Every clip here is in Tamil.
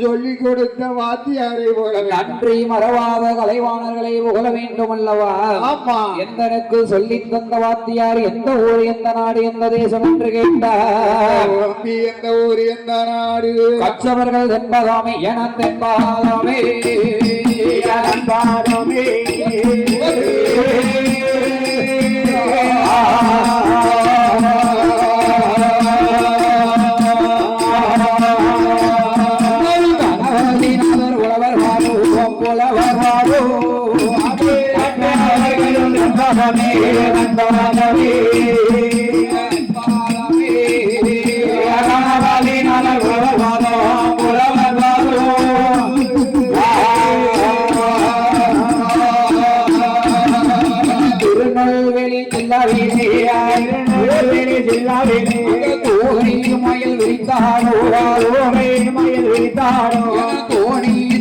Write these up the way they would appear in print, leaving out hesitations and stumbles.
சொல்லிக் கொடுத்த வாத்தியாரை போல நன்றி மறவாத கலைவாணர்களை புகழ வேண்டும் அல்லவா? ஆமா. எந்தனுக்கு சொல்லி தந்த வாத்தியார் எந்த ஊர் எந்த நாடு எந்த தேசம் என்று கேட்டார். எந்த ஊர் எந்த நாடு? கற்றவர்கள் தென்பதாமே என தென்பாதாமே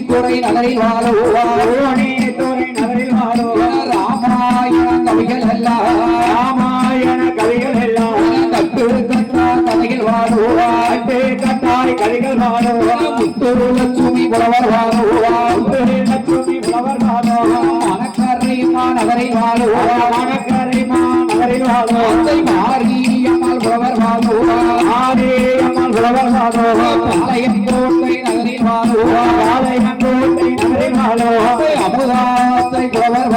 துறை நகரில் ராமாயண கவிகள் எல்லாம் கட்டு கட்டா கதைகள் வாழுவாட்டு கட்டாய் கதைகள் முத்தூர் லட்சுமி புலவர் மணக்கரை மாநகரில் மாரியம்மாள் புலவர் பாளையங்கோட்டை நகரில் அமுதாத்தை புலவர்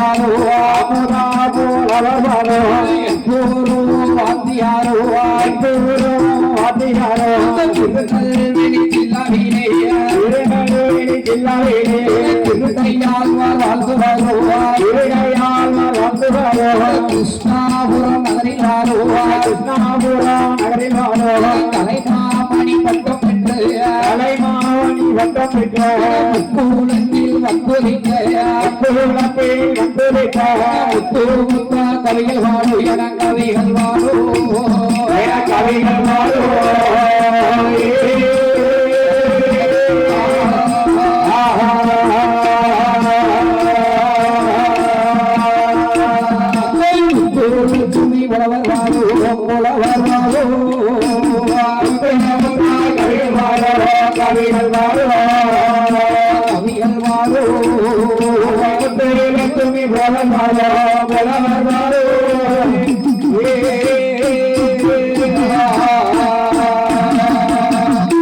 கிருஷ்ணாபுரம் நகரில் கலைமாமணி பட்டம் பெற்று கவிகள் வாழு என கவிகள் வாழு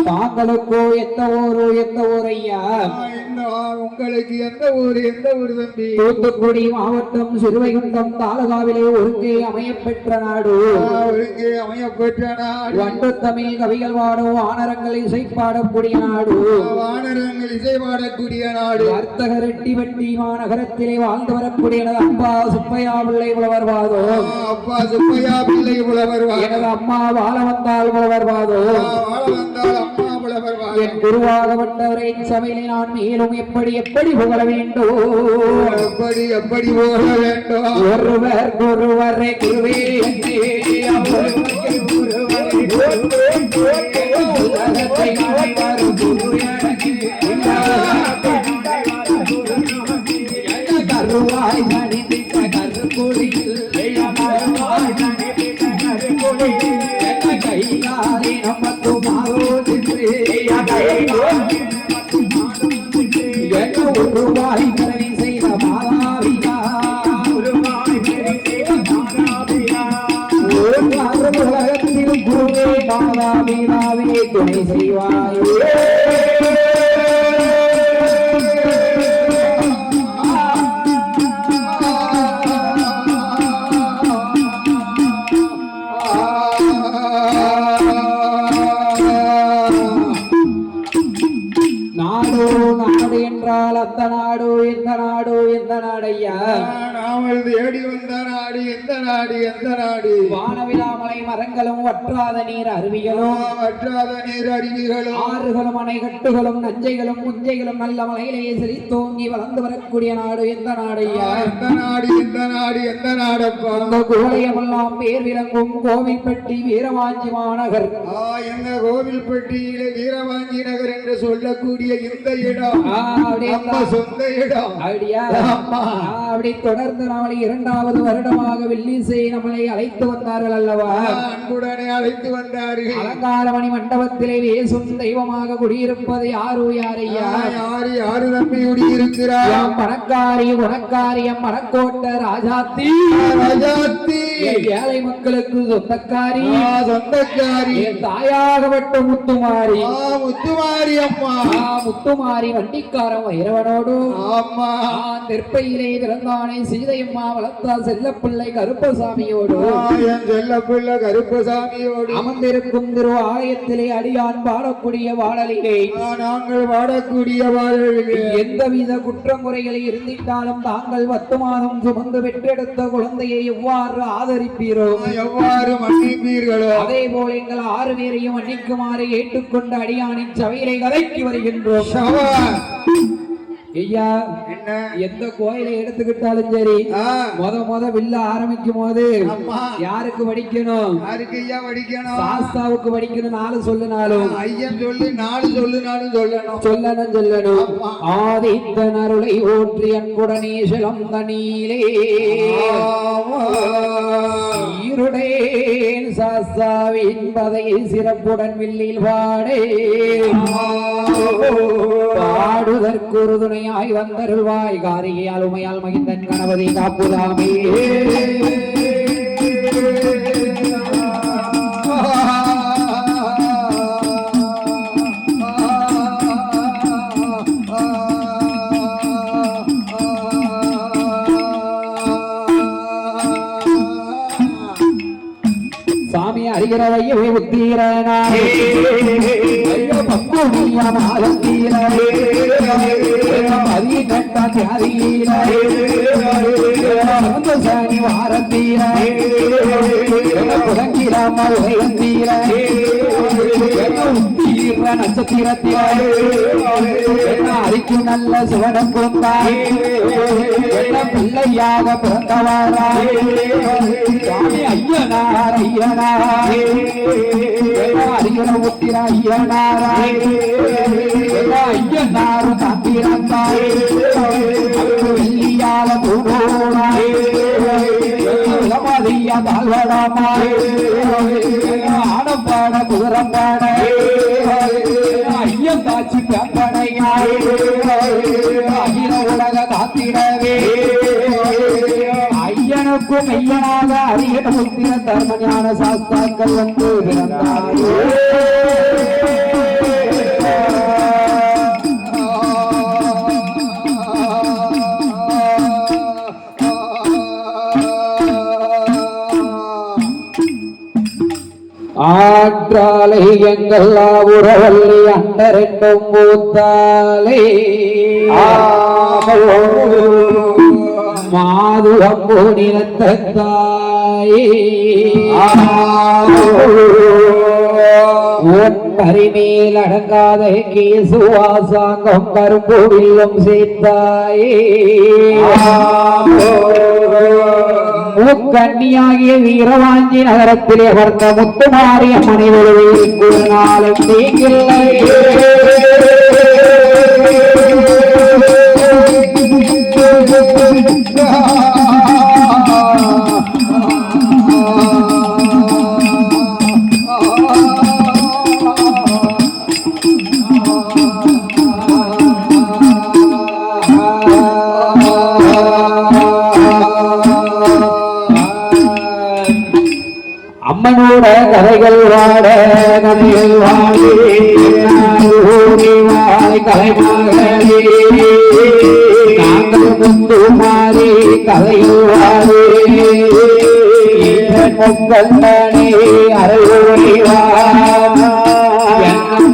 தாங்களுக்கோ எந்த ஊர் ஐயா? உங்களுக்கு எந்த ஊர் தம்பி? தூத்துக்குடி மாவட்டம் சிறுவைகுண்டம் தாலுகாவிலே ஒருங்கே அமையப்பெற்ற நாடு. வண்டு தமிழ் கவிகள் வாடும் வானரங்கள் இசைப்பாடக்கூடிய நாடு. வர்த்தக ரெட்டி வெட்டி மாநகரத்திலே வாழ்ந்து வரக்கூடிய எனது அப்பா சுப்பையா பிள்ளை புலவர் வாதம். எனது அம்மா வாழ வந்தால் புலவர் வாதம். என் குருவாகப்பட்டவரை சபையிலே நான் மேலும் எப்படி புகழ வேண்டும்? ஒருவர் ஒருவரை குருவே உலகத்தை மாதோ சென்று என்ன உருவாய் பிறவி செய்த மாதாவிதா உலகத்தில் குருவே மாதாவிதாவே துணை செய்வாயே அந்த நாடு எந்த நாடு எந்த நாடையா நாமல் தேடி வந்த நாடு எந்த நாடு எந்த நாடு வானவிலாமலை மரங்களும் வற்றாத நீர் அருவிகளும் ஆறுகளும் அணைகட்டுகளும் நஞ்சைகளும் முஞ்சைகளும் நல்ல மலையிலேயே செழித்தோங்கி வளர்ந்து வரக்கூடிய நாடு எந்த நாடையா எந்த நாடு எந்த நாடு எந்த நாடப்பா அந்த கோலயமெல்லாம் பேர் விளங்கும் கோவில்பட்டி வீரவாஞ்சி மாநகர் எங்க கோவில்பட்டியிலே வீரவாஞ்சி நகர் என்று சொல்லக்கூடிய இந்த இடம் சொந்த இடம் அப்படியா அப்படி தொடர்ந்து நம்மளை 2வது வருடமாக வெள்ளிசை நம்மளை அழைத்து வந்தார்கள் அல்லவா அன்புடனே அழைத்து வந்தார்கள் அலங்காரமணி மண்டபத்திலே வேசும் தெய்வமாக குடியிருப்பது யாரு யாரையா யாரு தம்பி குடியிருக்கிறார் பணக்காரி குணக்காரியம் மணக்கோட்டை ராஜாத்தி ஏழை மக்களுக்கு சொந்தக்காரி தாயாகப்பட்ட முத்துமாரி அம்மா முத்துமாரி வண்டிக்காரன் வைரவனோடு நெற்பையிலே பிறந்தானே சீதையம்மா வளர்த்தா செல்லப்பிள்ளை கருப்பசாமியோடு அமர்ந்திருக்கும் திரு ஆலயத்திலே அடியான் பாடக்கூடிய வாழலிலே நாங்கள் பாடக்கூடிய வாழலிலே எந்தவித குற்றமுறைகளை இருந்திட்டாலும் தாங்கள் 10 மாதம் சுமந்து பெற்றெடுத்த குழந்தையை எவ்வாறு ஆதரிப்பீரோ எவ்வாறு மன்னிப்பீர்களோ அதே போல எங்கள் 6 பேரையும் மன்னிக்குமாறு ஏற்றுக்கொண்ட அடியானின் சபையிலே கதைக்கு வருகின்றோம் ஐயா என்ன எந்த கோயிலை எடுத்துக்கிட்டாலும் சரி முத வில்ல ஆரம்பிக்கும் போது யாருக்கு வடிக்கணும் சாஸ்தாவுக்கு வடிக்கணும் 4 சொல்லுனாலும் ஐயன் சொல்லி 4 சொல்லுனாலும் சொல்லணும் ஆதித்தன் அருளை ஓற்றி அன்புடனே சிலந்த நீலே ஈருடேன் சாஸ்தாவின் பதையை சிறப்புடன் வில்லில் பாடுதற்கொரு துணையாய் வந்தருள்வாய் காரிகையால் உமையால் மகிந்தன் கணபதி காப்புதாமே சாமி அறிகிறவையே உத்தீரனாய் பங்குனியா மாலத்தீரே மதி கட்டா தியாரியிலே சனி வாரத்தீரே புதங்கிராம உதயத்தீரே உத்தீர நட்சத்திரத்திலே அரிக்கும் நல்ல சிவனம் கொண்டாய் பிள்ளையாக பிறந்தவாராய் சாமி ஐயனார் அரியன உத்திர ஐயனாராய் ஐயனாரும் தம்பிரந்தாய் வெள்ளியால பூரோடாய் இளமதிய தாழ்வடமாய் ஆடப்பாட குதிரப்பாட ஐயன் காட்சி கம்பனையாய் அகில உலக காத்திடவே ஐயனுக்கும் ஐயனாக அரியன உத்திர தர்மஞான சாஸ்தாக்கள் வந்து பிறந்தாரே ஆற்றாலை எங்கள் உறவல்லி அண்டரெண்டும் மூத்தாலே மாதுரம்பு நிலத்தாயே கரிமேல் அடங்காத கேசுவாசாங்கம் கரும்புவில்லும் சேர்த்தாயே மூக்கண்ணியாகிய வீரவாஞ்சி நகரத்திலே வந்த முத்துமாரி அம்மனை ஒரு நாளும் நீங்கில்லை அம்மனோட கதைகள் வாட கதைகள் வாடி கலைமகளே நாங்கள் முந்து மாறி கதைகள் வாடி முக்கண்ணனே அருள்வா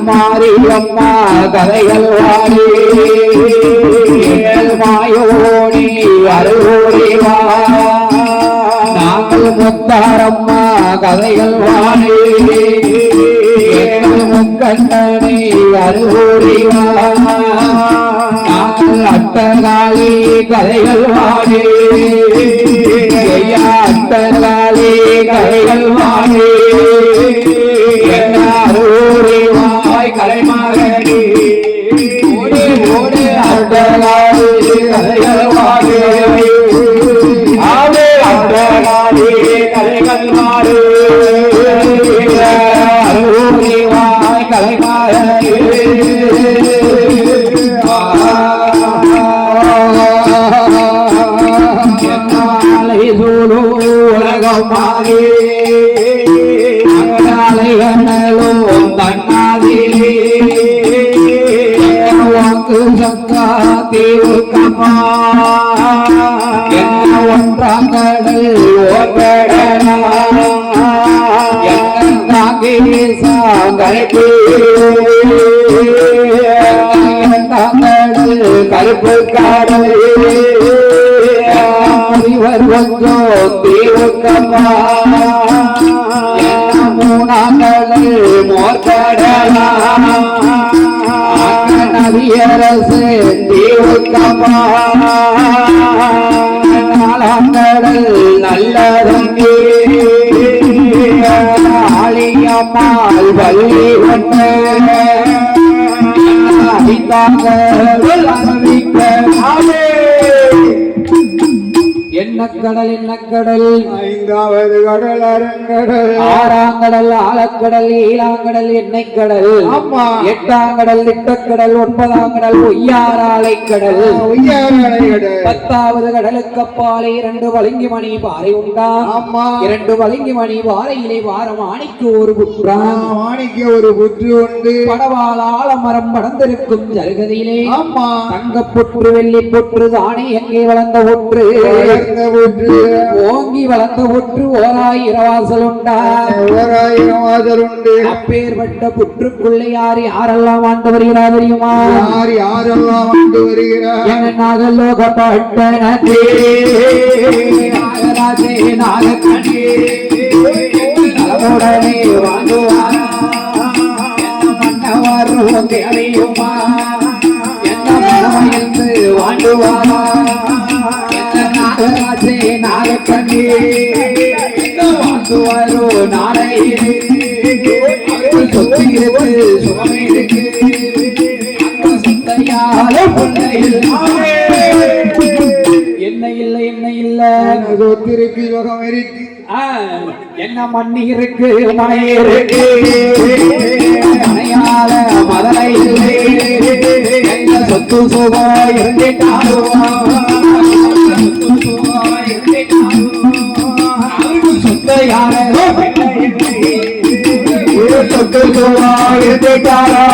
மாறி அம்மா கதைகள் வாடி மாயோடி அருள்வா நாங்கள் முத்தாரம்மா கதைகள் வாடி முக்கண்ணனே அருள்வா நாங்கள் அட்டகாளி கதைகள் வாடி அட்டகாளி கதைகள் வாடி அருள்வாய் கலைமகளே ஓடி ஓடி அட்டகாளி கதைகள் வாடி ஆவே அட்டகாளி கதைகள் வாடி அருள்வாய் கலைமகளே உலகமாகி அலைகளும் தன்னாதிலே வாக்கு சங்கா தீவுக்கம்மா என்ன ஒன்றாங்கடல் ஓட்டடனா கருப்பு காடல் இவர் ஒன்றோ தீவுக்கம்மா மூணாங்கடல் மோர்கடலா நதியரசு தீவுக்கம்மா நாலாங்கடல் நல்லதங்கி ஆளியம்மாள் வள்ளி ஒன்று என்ன கடல் என்ன கடல் ஐந்தாவது கடல் அருங்கடல் ஆறாங்கடல் ஆழக்கடல் ஏழாங்கடல் எண்ணெய் கடல் ஆமா எட்டாங்கடல் திட்டக்கடல் ஒன்பதாம் கடல் ஒய்யாராலை கடல் கடல் 10வது கடலுக்கு அப்பாலே 2 வலிங்கி மணி பாறை உண்டா ஆமா 2 வலிங்கி மணி பாறையிலே வாரம் ஆணிக்கு ஒரு புற்றான் ஆணிக்கு ஒரு புற்று உண்டு படவால் ஆலமரம் படர்ந்திருக்கும் ஜருகதியிலே ஆமா தங்க புற்று வெள்ளி புற்று தானே எங்கே வளர்ந்த புற்று ஓங்கி வளர்ந்த புற்று 1000 வாசல் உண்டா 1000 வாசல் உண்டு அப்பேற்பட்ட புற்றுக்குள்ளே யாரெல்லாம் ஆண்டு வருகிறார் தெரியுமா யாரெல்லாம் ஆண்டு வருகிறார் நாகலோக பட்டணத்தே நாகராஜே நாகக்கண்ணே நலமுடனே வாழ்ந்துவாரா மன்னவரும் தேவையுமா என்ன மனமயந்து வாழ்ந்துவாரா நாகராஜே நாகக்கண்ணே வாழ்ந்துவாரோ நாளையிலே சொத்து இருக்கு சுகமே இருக்கு என்ன இல்லை என்ன இல்ல சொத்திருக்கு யோகம் இருக்கு என்ன மண்ணி இருக்கு மனை இருக்கு மனையால மதலை இல்லை என்ன சொத்து சுகம் இருந்துட்டாலும் சொத்த யாரோ சொத்து சுகம் இருந்துட்டாரா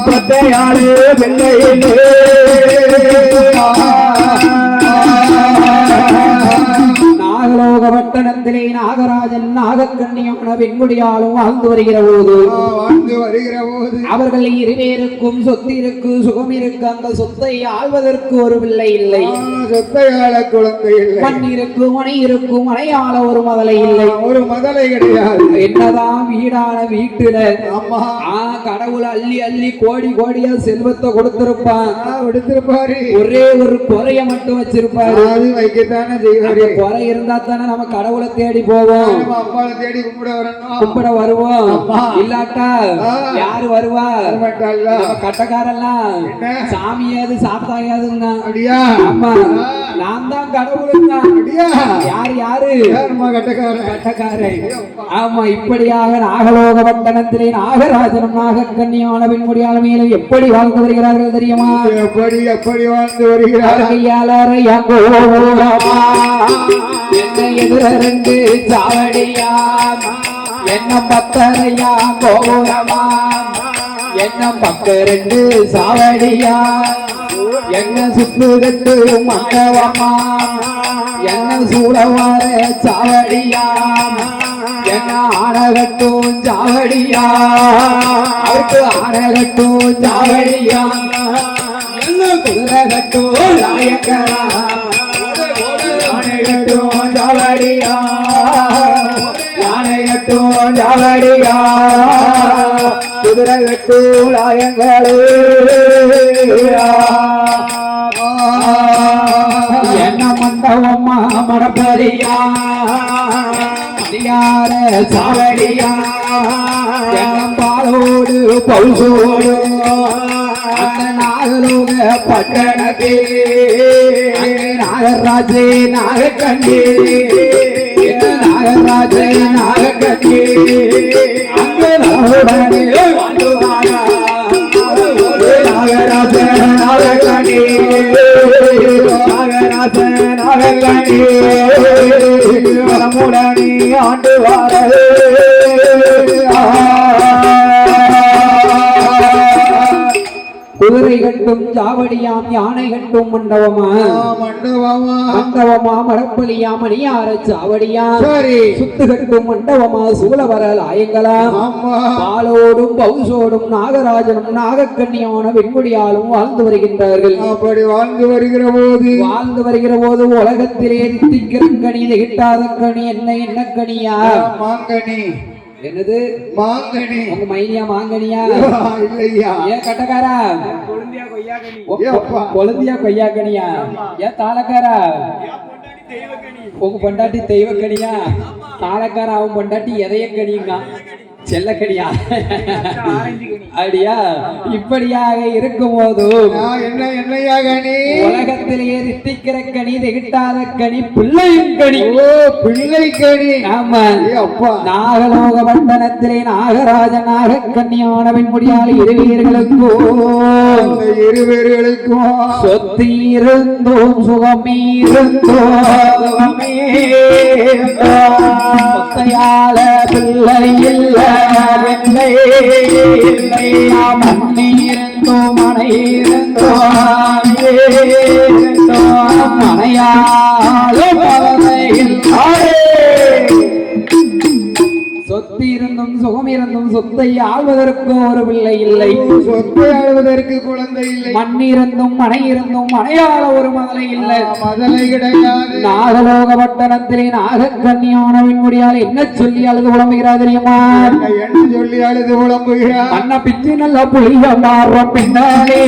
பத்தையாளு வெள்ளையிலே நாகலோக பட்டணத்திலே நாகராஜன் நாகக்கண்ணியம்மன பெண்குடியாலும் வாழ்ந்து வருகிற போது அவர்கள் இருவேருக்கும் சொத்து இருக்கு சுகம் இருக்கு அந்த சொத்தை ஆள்வதற்கு ஒரு பிள்ளை இல்லை சொத்தை ஆள குழந்தை இல்லை மண் இருக்கு மனை இருக்கும் மனையாள ஒரு மதலை இல்லை ஒரு மதலை கிடையாது என்னதான் வீடான வீட்டுல அம்மா கடவுள் அள்ளி அள்ளி கோடி கோடியா செல்வத்தை கொடுத்திருப்பான் ஒரே ஒரு குறைய மட்டும் வச்சிருப்பாரு அது வைக்கத்தானே செய்வாரு குறை இருந்தா தானே நம்ம கடவுளை தேடி போவோம் அம்மாவை தேடி கும்பிட வருவோம் இல்லாட்டா யாரு வருவா வரமாட்டாளா? நம்ம கட்டக்காரெல்லாம் என்ன? சாமியாது சாப்பிட்டாயாதுன்னா அப்படியா? ஆமா நான் தான் கடவுளுன்னா அப்படியா? யாரு யாரு யாரும்மா கட்டக்காரன்? கட்டக்காரன். ஆமா இப்படியாக நாகலோக பட்டணத்திலே நாகராஜனும் நாகக்கன்னியான பெண்முடியால் மேலும் எப்படி வாழ்ந்து வருகிறார்கள் தெரியுமா? எப்படி எப்படி வாழ்ந்து வருகிறார்? என்ன எதிர ரெண்டு சாவடியா என்ன பத்தரையா கோபுரமா என்ன பக்க ரெண்டு சாவடியா என்ன சுத்துகட்டு மண்டபமா என்ன சூழவார சாவடியா என்ன ஆனகட்டும் சாவடியா அவருக்கு ஆனகட்டும் சாவடியா என்ன குதிரகட்டும் நாயக்கரா யானைகட்டும் சாவடியா யானைகட்டும் சாவடியா குதிரகட்டும் நாயங்களே என்ன மண்டபமா மடப்படியா மணியார சாவடியா என்ன பாலோடு பௌசோடு அந்த நாகலோக பட்டணத்திலே நாகராஜே நாகக்கண்ணி நாகராஜே நாகக்கண்ணி அங்க நாகராஜே நாகராஜ நாகக்கண்ணி நாகராஜ நாகக்கண்ணி வரமுடனே ஆண்டு வார குதிரை கட்டும் ஜாவடியாம் யானை கட்டும் மண்டபமா மண்டபமா மண்டபமா மரப்பலியா மணியார சாவடியா சரி சுத்து கட்டும் மண்டபமா சூழவரல் ஆயங்களாம் ஆமா பாலோடும் பௌசோடும் நாகராஜனும் நாகக்கண்ணியான வெண்முடியாலும் வாழ்ந்து வருகின்றார்கள் அப்படி வாழ்ந்து வருகிற போது உலகத்திலே தித்திக்கிற கனி திகிட்டாத கனி என்ன கனியா மாங்கனி என்னது மாங்கனி உங்க மைனியா மாங்கனியா இல்லையா ஏன் கட்டக்காரா கொழுந்தியா கொய்யாக்கனியா ஏன் தாளக்காரா உங்க பொண்டாட்டி தெய்வக்கனியா தாளக்காரா அவன் பொண்டாட்டி எதைய கனியுங்க செல்லக்கனியா அப்படியா இப்படியாக இருக்கும் போதும் என்ன என்னையா கனி உலகத்திலேயே தித்திக்கிற கனி திகிட்டாத கனி பிள்ளையும் கனி பிள்ளை கனி ஆமா அப்பா நாகலோக பண்டனத்திலே நாகராஜ நாகக்கன்னியான பெண்முடியால் இருவேர்களுக்கும் சொத்து இருந்தோம் சொத்தையால பிள்ளை இல்ல மண்ணீரந்தோம் மனையிருந்தோம் மனையாலும் சொத்து இருந்தும் சுகம் இருந்தும் சொத்தை ஆள்வதற்கு ஒரு பிள்ளை இல்லை சொத்தை ஆள்வதற்கு குழந்தை இல்லை மண் இருந்தும் மனை இருந்தும் மனையாள ஒரு மதலை இல்லை மதலை கிடையாது நாகலோக பட்டணத்திலே நாகக்கன்னியானவின் முடியால் என்ன சொல்லி அழுது புலம்புகிறார் தெரியுமா என்ன சொல்லி அழுது புலம்புகிறார் அண்ணா பிச்சு நல்ல புளிய மாறும் பின்னாலே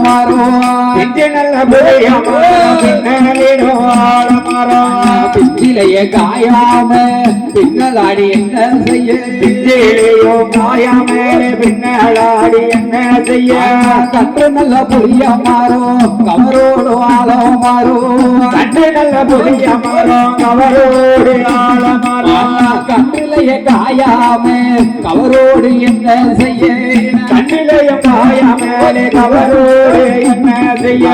மாறும் பிச்சு நல்ல புளிய பிச்சிலைய காயாம பின்னலாடி என்ன செய்ய பிச்சிலையோ காயாம பின்னலாடி என்ன செய்ய கற்று நல்ல புளிய மாறும் கவரோடு ஆழம் மாறும் கற்று நல்ல புளிய மாறும் கவரோடு ஆழம் கற்றிலைய காயாம கவரோடு என்ன செய்ய கண்ணிலைய காயாம கவரோடு என்ன செய்ய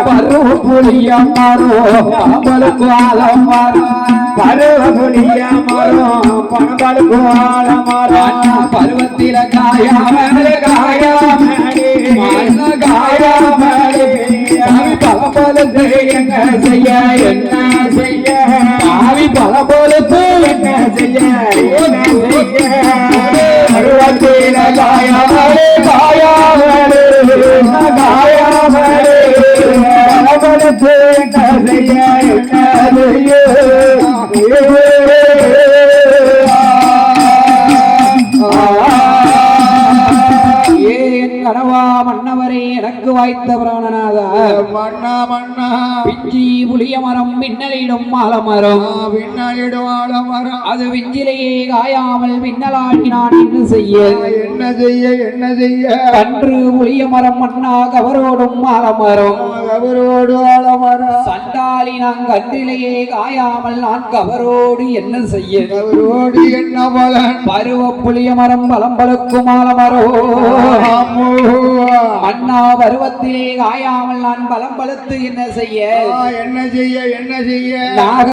பருவ புளிய மாறும் பணபலுக்கு ஆழம் மாறும் பருவ புளிய மாறும் பணபலுக்கு ஆழம் மாறும் பருவத்தில காயாம காயாம பலபலுக்கு என்ன செய்ய ஆவி பலபலுக்கு என்ன செய்ய பருவத்தில காயாமலே பலபலுக்கு என்ன செய்ய கனவா மன்னவரே எனக்கு வாய்த்த பிராணநாதா மன்னா மன்னா பிஞ்சி புளிய மரம் மின்னலிடும் ஆலமரம் விண்ணலிடும் ஆலமரம் அது விஞ்சிலேயே காயாமல் மின்னலாடி நான் என்ன செய்ய என்ன செய்ய என்ன செய்ய கன்று புளிய மரம் மன்னா கவரோடும் ஆலமரம் அவரோடு ஆலமரம் சண்டாளி நான் கன்றிலேயே காயாமல் நான் கவரோடு என்ன செய்ய அவரோடு என்ன பலன் பருவ புளிய மரம் பலம் பழுக்கும் ஆலமரோ மன்னா பருவத்திலே காயாமல் நான் பலம் பழுத்து என்ன செய்ய என்ன செய்ய என்ன செய்ய நாக